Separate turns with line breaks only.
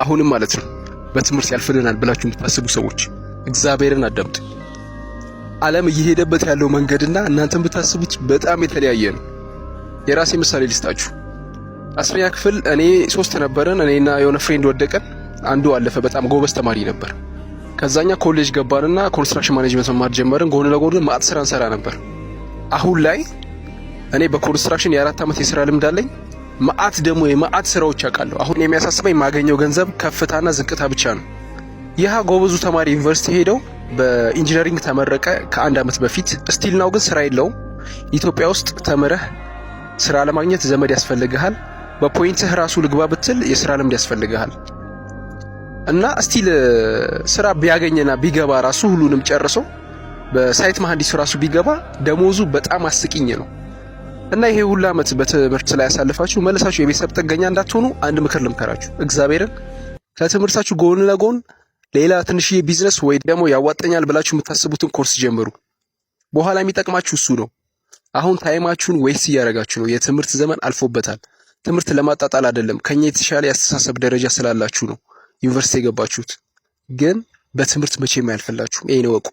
አሁንም ማለት ነው በትምህርት ያልፍልናል ብላችሁ የምታስቡ ሰዎች እግዚአብሔርን አዳምጡ። ዓለም እየሄደበት ያለው መንገድና እናንተም ብታስቡት በጣም የተለያየ ነው። የራሴ ምሳሌ ልስጣችሁ። 10ኛ ክፍል እኔ 3 ነበረን። እኔና የሆነ ፍሬንድ ወደቀን። አንዱ አለፈ፣ በጣም ጎበዝ ተማሪ ነበር። ከዛኛ ኮሌጅ ገባንና ኮንስትራክሽን ማኔጅመንት መማር ጀመርን። ጎን ለጎን ማዕት ስራ እንሰራ ነበር። አሁን ላይ እኔ በኮንስትራክሽን የ4 ዓመት የስራ ልምድ አለኝ። ማዕት ደግሞ የማዕት ስራዎች አውቃለሁ። አሁን የሚያሳስበኝ ማገኘው ገንዘብ ከፍታና ዝቅታ ብቻ ነው። ይህ ጎበዙ ተማሪ ዩኒቨርሲቲ ሄደው በኢንጂነሪንግ ተመረቀ ከ1 ዓመት በፊት። ስቲል ናው ግን ስራ የለውም። ኢትዮጵያ ውስጥ ተምረህ ስራ ለማግኘት ዘመድ ያስፈልግሃል። በፖይንትህ ራሱ ልግባ ብትል የስራ ልምድ ያስፈልግሃል። እና ስቲል ስራ ቢያገኝና ቢገባ ራሱ ሁሉንም ጨርሶ በሳይት መሐንዲስ ራሱ ቢገባ ደሞዙ በጣም አስቂኝ ነው። እና ይሄ ሁሉ ዓመት በትምህርት ላይ ያሳልፋችሁ መለሳችሁ የቤተሰብ ጥገኛ እንዳትሆኑ አንድ ምክር ልምከራችሁ። እግዚአብሔርን ከትምህርታችሁ ጎን ለጎን ሌላ ትንሽዬ ቢዝነስ ወይ ደግሞ ያዋጣኛል ብላችሁ የምታስቡትን ኮርስ ጀምሩ። በኋላ የሚጠቅማችሁ እሱ ነው። አሁን ታይማችሁን ዌስት እያደረጋችሁ ነው። የትምህርት ዘመን አልፎበታል። ትምህርት ለማጣጣል አይደለም፣ ከኛ የተሻለ ያስተሳሰብ ደረጃ ስላላችሁ ነው ዩኒቨርሲቲ የገባችሁት። ግን በትምህርት መቼም አያልፍላችሁም። ይሄን እወቁ።